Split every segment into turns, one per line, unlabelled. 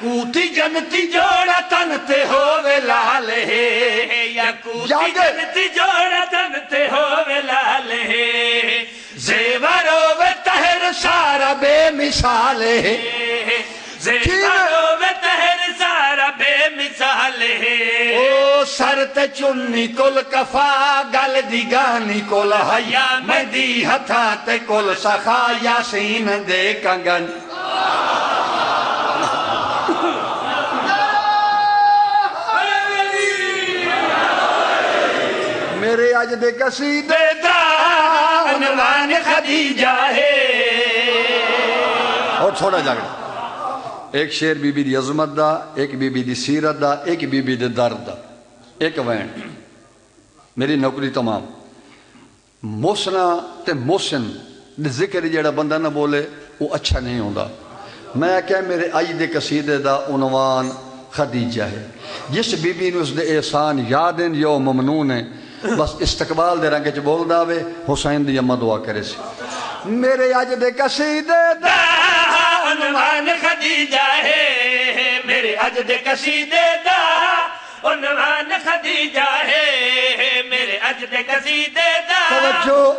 یاقوتی جنتی جوڑا تن تے ہووے لال ہے یاقوتی جنتی جوڑا تن تے ہووے لال ہے زیور ہووے تہر سارا بے مثال ہے زیور ہووے تہر سارا بے مثال ہے او سر تے چنی کل کفا گل دی گانی کل حیا مہدی ہتھا تے کل سخا یاسین دے کنگن میرے اج دے قصیدے دا عنوان خدیجہ ہے اور تھوڑا جاگڑا ایک شیر بی بی دی عظمت دا ایک بی بی دی سیرت دا ایک بی بی دی درد دا ایک وین میری نوکری تمام محسنہ تے محسن ذکر جیڑا بندہ نہ بولے وہ اچھا نہیں ہوندہ میں کہہ میرے آج دے قصیدے دا عنوان خدیجہ ہے جس بی بی نے اس دے احسان یادیں یو ممنون ہے بس استقبال دے رنگے چ بول داوے حسین دی امہ دعا کرے سے میرے آج دے قصیدے دا عنوان خدیجہ ہے میرے آج دے قصیدے دا عنوان خدیجہ ہے میرے آج دے قصیدے دا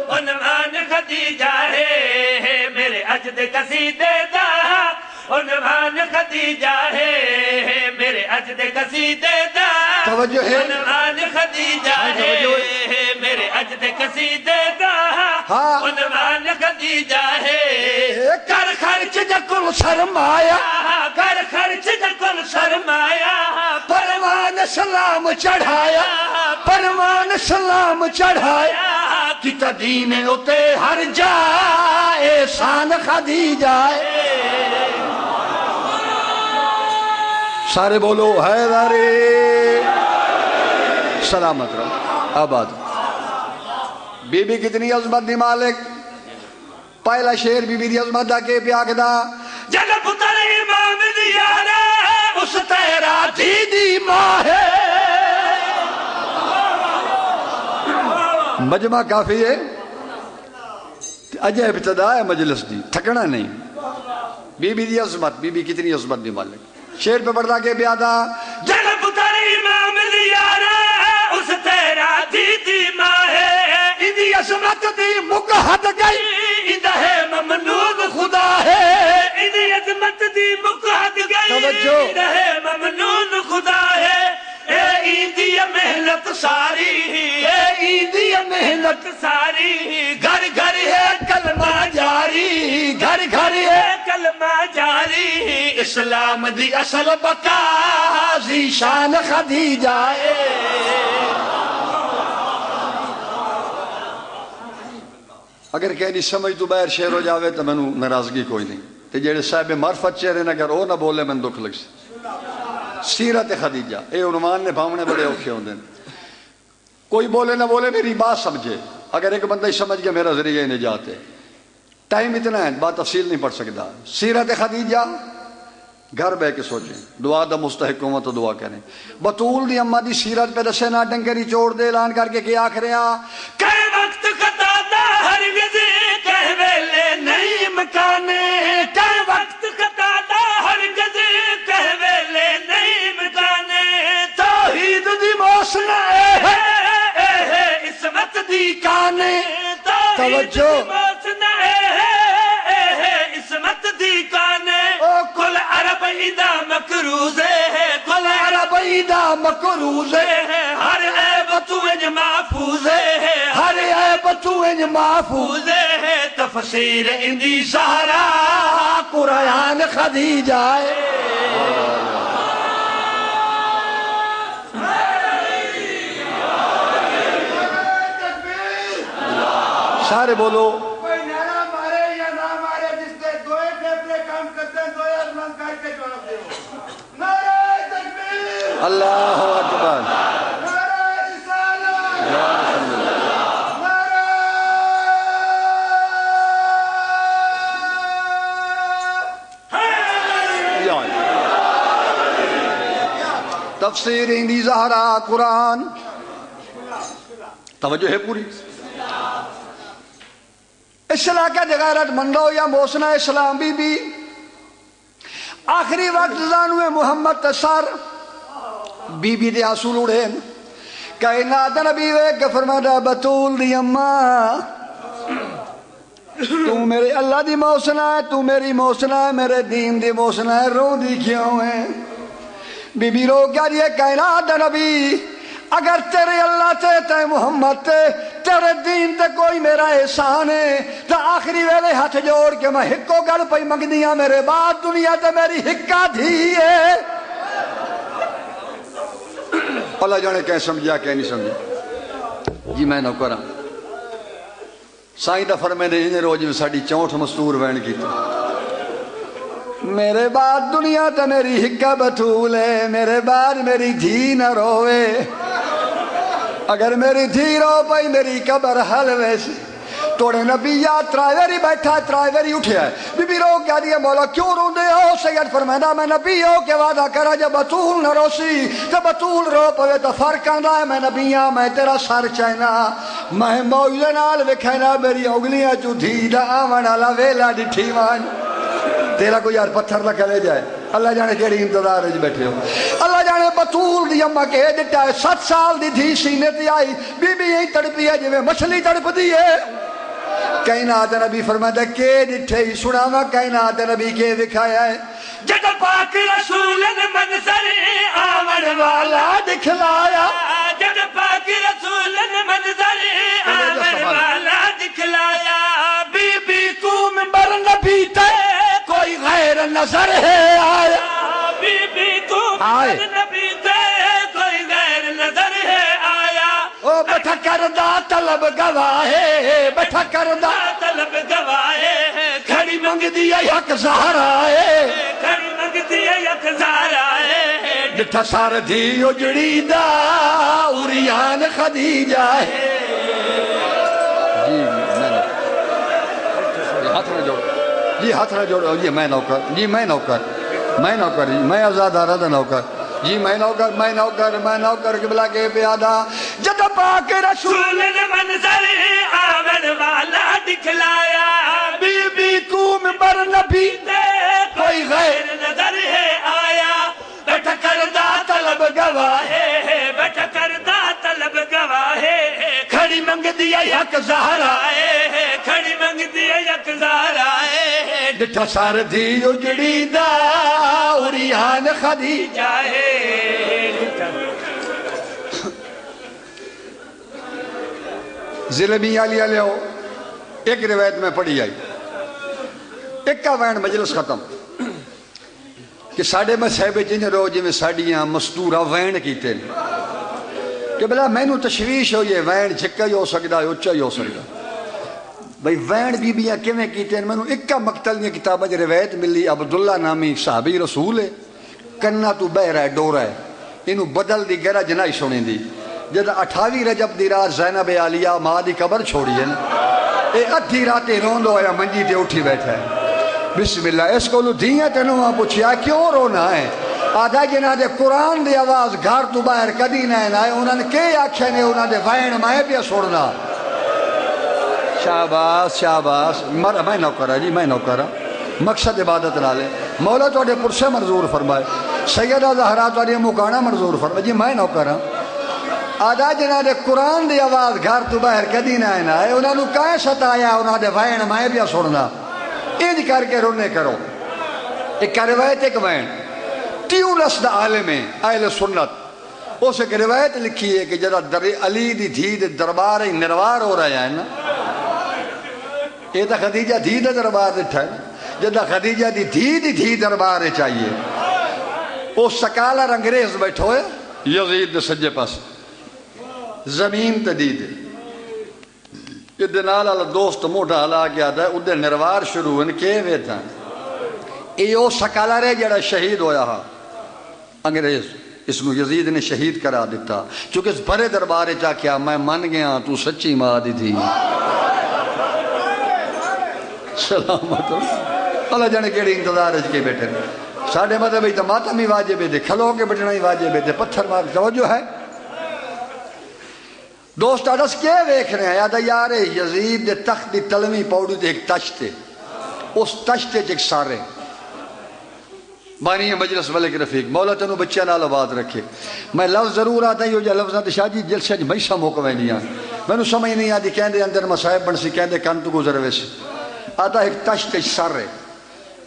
عنوان خدیجہ ہے میرے آج دے قصیدے دا عنوان خدیجہ ہے میرے آج دے قصیدے دا عنوان خدیجہ ہے میرے آج دے قصیدے دا عنوان خدیجہ ہے کر خرچ جکل سرمایا کر خرچ جکل سرمایا پروان سلام چڑھایا پروان سلام چڑھایا کتا دین اتے ہر جائے احسان خدیجہ ہے سارے بولو حیدری سلامت رہو آباد بی بی کتنی عظمت دی مالک پہلا شیر بی بی دی عظمت دا کے پیاک دا جل پتر امام دیارا اس تیرا دی ماں ہے مجمع کافی ہے اجے ابتدا ہے مجلس دی تھکنا نہیں بی بی دی عظمت بی بی کتنی عظمت دی مالک شیر پہ پڑھتا کے پیادا جل پتر امام دیارا اس تیرا دی ماں ہے اندی عظمت دی مقحد گئی اندہ ہے ممنون خدا ہے اندی عظمت دی مقحد گئی اندہ ہے ممنون خدا ہے اے ایندی محنت ساری اے ایندی محنت ساری گھر گھر ہے کلمہ جاری گھر گھر ہے کلمہ جاری اسلام دی اصل بقا ذیشان خدیجہ ہے اگر کہنی سمجھ تو باہر شیر ہو جاوے تو میں ناراضگی کوئی نہیں تے جیڑے صاحب معرفت چہرے اگر وہ نہ بولے میں دکھ لگ سے سیرت خدیجہ اے عنوان نے بھاونے بڑے اوکھے ہوندے کوئی بولے نہ بولے میری بات سمجھے اگر ایک بندہ ہی سمجھ گیا میرا ذریعہ نجات ہے ٹائم اتنا ہے بات تفصیل نہیں پڑھ سکتا سیرت خدیجہ گھر بے کے سوچیں دعا دا مستحق ہوں تو دعا کریں بطول دی امہ دی سیرت پہ دسے نہ ڈنگری چوڑ دے اعلان کر کے کیا آخر کئی وقت خطا دا ہر وزی کہہ ویلے نہیں مکانے کئی وقت خطا دا ہر وزی کہہ ویلے نہیں مکانے توحید دی موسن اے عصمت دی کانے توجہ موسن اے عصمت دی کانے کل عرب ایدہ مکروز ہے کل عرب ایدہ مکروز ہے ہر عیب تو انج محفوظ ہے ہر عیب تو انج محفوظ ہے تفسیر اندی زہرا قرآن خدیجہ ہے سارے بولو اللہ اکبر تفسیر اندی زہرا قرآن توجہ ہے پوری اس علاقہ غیرت مندو یا محسنہ اسلام بی بی آخری وقت زانوے محمد تسار بی بی دے آنسو لوڑے کائنات نبی وے کہ فرمایا بطول دی اماں تو میرے اللہ دی موسنا ہے، تو میری موسنا ہے، میرے دین دی موسنا ہے، رو دی کیوں ہے؟ بی بی رو کیا دیئے کائنات نبی اگر تیرے اللہ تے محمد تیرے دین تے کوئی میرا احسان ہے تو آخری ویلے ہاتھ جوڑ کے میں ہکو گل پئی منگ دیا میرے بعد دنیا تے میری ہکا دھی ہے۔ اللہ جانے کہیں سمجھا کہیں نہیں سمجھا جی میں نہ کرا سائیں دفر میں نے انہیں روج میں ساڑھی 64 مستور وین کی تھی میرے بعد دنیا تے میری ہکا بطول ہے، میرے بعد میری دھی نہ روے، اگر میری دھی رو پئی میری قبر حلوے سے توڑے نبی یا ترائیوری بیٹھا ترائیوری اٹھیا ہے۔ بی بی رو کیا دیا مولا کیوں رو دے ہو؟ سید فرمائدہ میں نبی ہو کے وعدہ کرا جب بطول نہ روسی تو بطول رو پوے تو فرق آندہ ہے میں نبی ہاں میں تیرا سر چاہنا میں موجودہ نال وکھائنا میری اگلیاں چو دھی دا آمن آلا ویلا ڈٹھی وان تیرا کوئی یار پتھر لکھا لے جائے اللہ جانے کیڑی انتظار ہے بیٹھے ہو اللہ جانے بطول دی اممہ کے ڈٹا ہے 7 سال دی دھی سینے تی آئی بی بی یہی تڑپی ہے جو مچھلی تڑپ دی ہے۔ کائنات نبی فرماتا کہ ڈٹھے ہی سناوا کائنات نبی کے دکھایا ہے
جد پاک رسول منظر آمن والا
دکھلایا
جد پاک رسول منظر آمن والا دکھلایا
بی بی کو منبر نبی تے کوئی غیر نظر ہے آیا
بی بی کو منبر نبی تے کوئی غیر نظر ہے آیا
او بیٹھا کردہ طلب گواہے بیٹھا کردہ
طلب گواہے
کھڑی منگ دیا یک زہرا ہے
کھڑی منگ دیا یک زہرا ہے
جٹھا سار دھی اجڑی دا اوریان خدیجہ ہے جی ہاتھ نہ جوڑو جی میں نوکر جی میں نوکر میں نوکر جی میں آزاد آرادہ نوکر جی میں نوکر میں نوکر میں نوکر قبلہ کے پیادہ جد پاک رسول
منظر آمن والا دکھلایا
بی بی کو منبر نبی
دے کوئی غیر نظر ہے آیا بیٹھا کردہ طلب گواہے بیٹھا کردہ طلب گواہے
کھڑی منگ دیا یک زہرا
ہے کھڑی منگ دیا یک زہرا ہے
ڈٹھا سار دھی اجڑی دا اوریان خدیجہ
جائے
ظلمی علی علیہ ایک روایت میں پڑھی آئی ایک کا وین مجلس ختم کہ ساڑھے میں صحبے جن روجے میں ساڑھیاں مستورہ وین کیتے کہ بلا میں نو تشویش ہو یہ وین جھکا ہی ہو سکتا ہے اچھا ہی ہو سکتا بھئی وین بی بیاں کیویں کیتے ہیں میں نو ایک کا مقتل یہ کتابہ جو روایت ملی عبداللہ نامی صحابی رسول ہے کنہ تو بہ رہا ہے ڈو رہا ہے انہوں بدل دی گرہ جنائی سنیں دی جد 28 رجب دی رات زینب عالیہ ماں دی قبر چھوڑی ہے اے ادھی راتے روندو یا منجی تے اٹھی بیٹھا ہے بسم اللہ اس کو لو دھیاں تنوں ہاں پوچھیا کیوں رونا ہے آدھا جنہ دے قرآن دی آواز گھر تو باہر کدی نہ آئے انہوں نے کئی آکھے نے انہوں نے وین مائے پیا سوڑنا شاباس شاباس میں نہ کرا جی میں نہ کرا مقصد عبادت نہ لے مولا تو اڈے پرسے منظور فرمائے سیدہ زہرا تو اڈے مکانا منظور فرمائے جی میں نہ کرا آدھا جنہ دے قرآن دی آواز گھر تو باہر کدی نہ آئے انہوں نے کہیں ستایا انہوں نے وین مائے پیا سوڑنا انج کر کے رونے کرو ایک روایت ایک وین تیوں لسد عالم اہل سنت اس ایک روایت لکھی ہے کہ جدہ علی دی دھی دے دربار نروار ہو رہا ہے نا یہ تو خدیجہ دھی دے دربار دیٹھا ہے جدہ خدیجہ دی دھی دربار چاہیے وہ سکالر انگریز بیٹھو ہے یزید دے سجے پاس زمین تدید یہ دنال اللہ دوست موٹا حلا کیا تھا ادھے نروار شروع ان کے وے تھا یہ وہ سکالر ہے جڑا شہید ہویا ہا انگریز اس میں یزید نے شہید کرا دیتا چونکہ اس بڑے دربارے چاہ کیا میں من گیا تو سچی ماں دی تھی سلامت اللہ جانے کیڑی انتظار ہے کے بیٹھے ساڑھے مطلب ہی تو ماتم ہی واجب ہے کھلو کے بٹنا ہی واجب ہے پتھر مار توجہ ہے دوست آدھس کیا ویکھ رہے ہیں یاد یار یزید دے تخت دی تلوی پاؤڑی دے ایک تشتے اس تشتے جک سارے بانی مجلس ملک رفیق مولا تینوں بچہ نال آباد رکھے. میں لفظ ضرور آتا ہی ہو جا لفظاں تے شاہ جی جلسے میں سا موقع میں نہیں مینوں سمجھ نہیں آتی کہندے اندر مصائب بن سی کہندے کن تو گزر ویسے آتا ایک تش تے سر ہے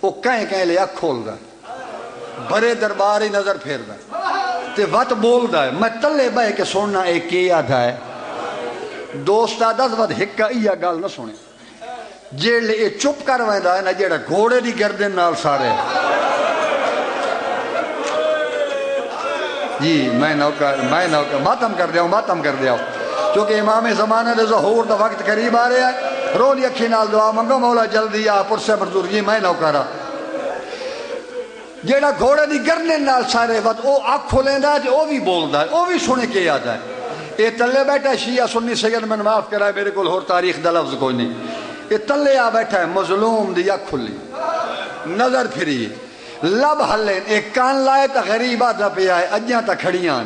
وہ کہیں لے اکھ کھولدا بڑے دربار ہی نظر پھیردا تے وت بولدا ہے میں تلے بہ کے سننا اے کی آدھا ہے دوست آدھا ود ہکا ایا گل نہ سنے جیڑے اے چپ کر ویندا ہے نا جیڑا گھوڑے دی گردن نال سارے جی میں نوکر ماتم کر دیا کیونکہ امام زمانہ دے ظہور دا وقت قریب آ رہا ہے رولی اکھی نال دعا منگو مولا جلدی آ پرسے مردور جی میں نوکرہ جیڑا گھوڑے دی گردن نال سارے وقت او آنکھ کھولیندا ہے او بھی بولدا ہے او بھی سنے کے یاد ہے. اے تلے بیٹھا ہے شیعہ سنی سید میں معاف کرائے میرے کو اور تاریخ دا لفظ کوئی نہیں. اے تلے آ بیٹھا ہے مظلوم دی آنکھ کھلی نظر پھری لب ہلین ایک کان لائے تا غریبہ دا پیا ہے اجیاں تا کھڑیاں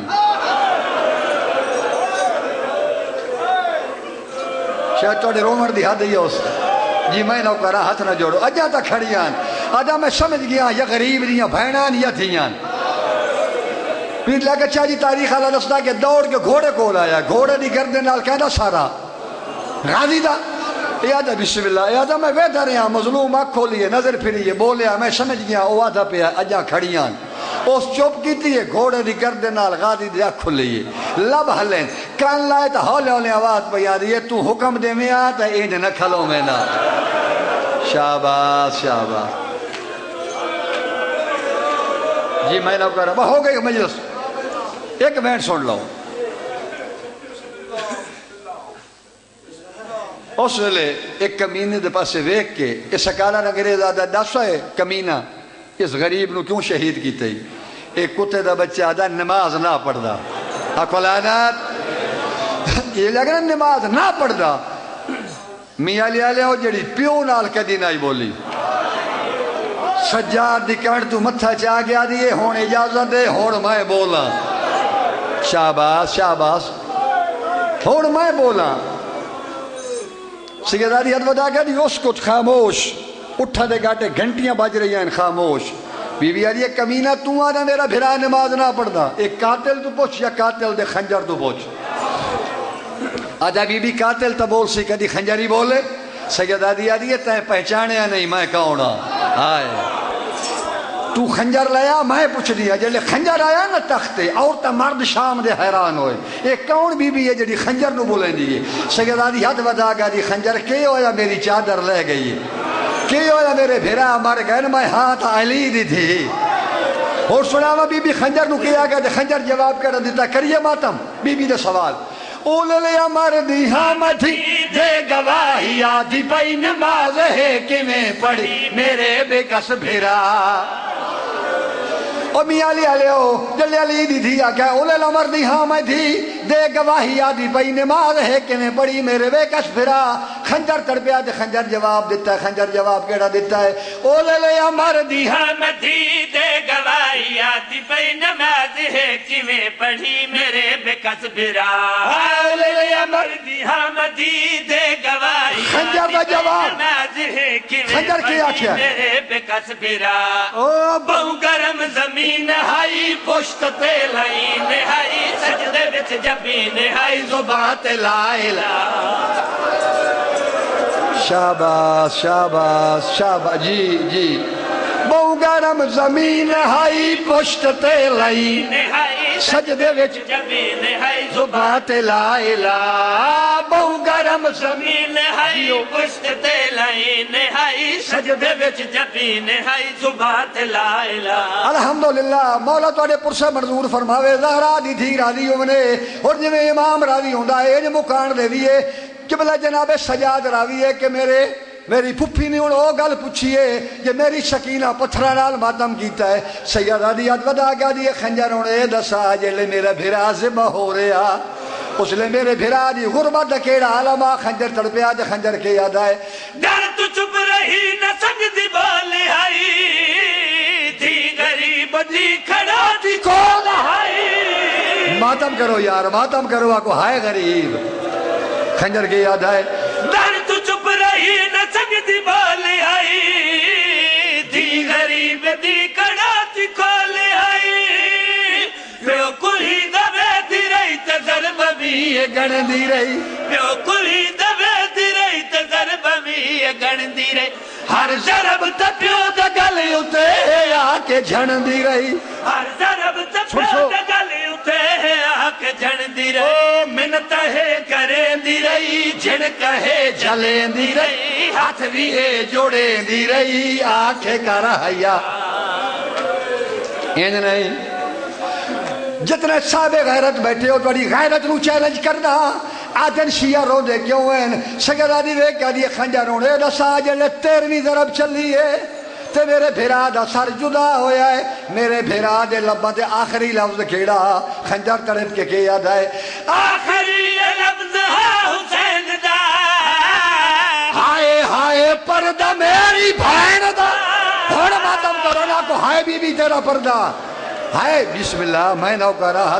شاید توڑے رومر دی حد ہی اس جی میں نو کرا ہاتھ نہ جوڑو اجیاں تا کھڑیاں آدھا میں سمجھ گیا یا غریب دیاں بھینان یا تھیاں پیر لگا چاہ جی تاریخ اللہ رسدہ کے دوڑ کے گھوڑے کول آیا گھوڑے دی گردن نال کہنا سارا غازی دا یادہ بسم اللہ یادہ میں ویدہ رہا مظلوم آنکھ کھولیے نظر پھریے بولیا میں سمجھ گیا او آدھا پیا اجاں کھڑیاں اس چوپ کیتی ہے گھوڑے دی گردن نال غازی دی آنکھ کھولیے لب ہلین کان لائے تا ہولے ہولے آواز پہ یاد یہ تو حکم دے میں آتا ہے اینج نہ کھلو میں نا شاباش شاباش جی میں نہ کر رہا ہو گئی مجلس ایک وینٹ سن لو اس ویلے ایک کمینے دے پاسے ویک کے اس سکالا انگریز آدھا دسو ہے کمینہ اس غریب نو کیوں شہید کیتے ہی ایک کتے دا بچہ آدھا نماز نہ پڑھ دا اکولانات یہ لگنا نماز نہ پڑھ دا میاں لیا لیا ہو جڑی پیو نال کدی نہ ہی بولی سجاد دی کانٹ تو متھا چاہ گیا دیئے ہون اجازت دے ہون میں بولا شاباش شاباش ہون میں بولا سیداری حد ودا گیا دی اس کچھ خاموش اٹھا دے گاٹے گھنٹیاں باج رہی ہیں خاموش بی بی آدھی کمینہ تو آنا میرا بھرا نماز نہ پڑھنا ایک قاتل تو پوچھ یا قاتل دے خنجر تو پوچھ آدھا بی بی قاتل تا بول سی کدی خنجری بولے سیداری آدھی تیں پہچانے نہیں میں کہونا آئے تو خنجر لیا میں پوچھ دیا جلے خنجر آیا نا تختے اور تا مرد شام دے حیران ہوئے ایک کون بی بی ہے جڑی خنجر نو بولیں دیئے سیداری حد ودا گا دی خنجر کے ہویا میری چادر لے گئی کے ہویا میرے بھیرا مر گئے میں ہاتھ علی دی تھی اور سناوا بی بی خنجر نو کیا گیا دے خنجر جواب کر دیتا کریے ماتم بی بی دے سوال اولے امر دی حامدی دے گواہی آدھی پئی نماز ہے کہ میں پڑھی میرے بے کس بھیرا او میاں لیا لے ہو جلے علی دی تھی آگیا اولے امر دی حامدی دے گواہی آدھی پئی نماز ہے کہ میں پڑھی میرے بے کس بھیرا خنجر تڑپیا دے خنجر جواب دیتا ہے خنجر جواب کیڑا دیتا ہے اولے امر دی
حامدی دے گواہی آدھی پئی نماز ہے کہ میں پڑھی میرے بے کس بھیرا حامدی دے گواہی
خنجر دا جواب
نماز ہے کہ
خنجر کیا کیا
میرے بے کس بھیرا بہو گرم زمین ہائی پشت تے لائن ہائی سجدے بچ جبین ہائی زبان تے لائلہ
شاباش شاباش شاباش جی جی بہو گرم زمین ہائی پشت تے لائن سجدے وچ
جبین ہائی
زبان تے لا الہ بہو گرم
زمین ہائی پشت تے لائن ہائی سجدے وچ جبین ہائی زبان تے لا الہ
الحمدللہ مولا توڑے پرسے منظور فرماوے زہرا دی تھی راضی ہونے اور جویں امام راضی ہوندہ ہے جو مکان دے دیئے قبلہ جناب سجاد راوی ہے کہ میری پھپھی نے انہوں گل پوچھئے یہ میری سکینہ پتھرہ نال ماتم کیتا ہے سیدہ دیات ودا گیا دیئے خنجر انہیں دسا جلے میرا بھرا ذبح ہو رہا اس لئے میرے بھرا دی غربت کیڑا عالمہ خنجر تڑپیا دے خنجر کے یاد آئے
ڈر تو چپ رہی نہ سجدی بولے آئی تھی غریب دی کھڑا دی کھول آئی
ماتم کرو یار ماتم کرو آکو ہائے غریب خنجر کے یاد آئے
ڈر تو چپ رہی نہ سجدی بولے آئی تھی غریب دی کھڑا دی کلی دبے دی رہی تے ضرب بھی
گن دی رہی
پیو کلی دبے دی رہی تے ضرب بھی گن دی رہی ہر ضرب تے پیو دا گلی اتے
آ کے جھن دی رہی
ہر ضرب تے پیو دا گلی اتے آ کے جھن دی رہی منت ہے کرے دی رہی جھن کہے
چلے دی رہی ہاتھ بھی جوڑے دی رہی آنکھیں کر حیا انج نہیں جتنے صاحب غیرت بیٹھے ہو توڑی غیرت نو چیلنج کرنا آدن شیعہ رو دے کیوں ہیں سگرہ دی وے کیا دی خنجر روڑے رسا جلے 13ویں ضرب چلی ہے تے میرے بھیرا دا سر جدا ہویا ہے میرے بھیرا دے لبا دے آخری لفظ کھیڑا خنجر تڑپ کے کیا ہے
آخری لفظ حسین دا
ہائے ہائے پردہ میری بھین دا تھوڑا ماتم کرو نا کو ہائے بی بی تیرا پردہ ہائے بسم اللہ میں نو کر رہا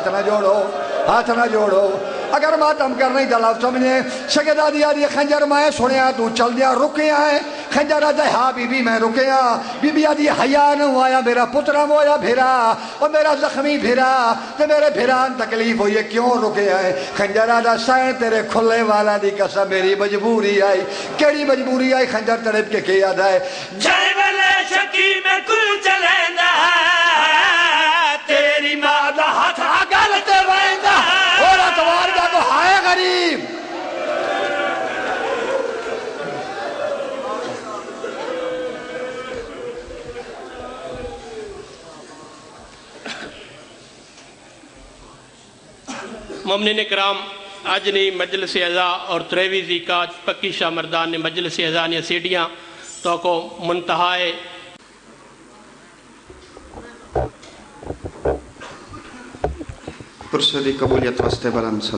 ہاتھ نہ جوڑو اگر ماتم کر نہیں دلاو سمجھے سگدہ دیا دی خنجر میں سنیا تو چل دیا رکیا ہے خنجر آجا ہاں بی بی میں رکیا بی بی آدھی حیان آیا میرا پترہ مویا بھیرا اور میرا زخمی بھیرا تو میرے بھیران تکلیف ہوئی کیوں رکیا ہے خنجر آجا سائن تیرے کھلے والا دی قسم میری مجبوری آئی کیڑی مجبوری آئی خنجر تڑپ کے کیا دائے
جائے والے شکی میں کل چلیندہ تیری مادہ ہاتھ آگلتے وائندہ
اور اتوار جا کو ہائے غریب
ممنین اکرام آج نے مجلس اعضا اور تریویزی کا پکی شاہ مردان نے مجلس اعضا نے سیڑیاں تو کو منتہائے
پرسدی قبولیت واسطے بلند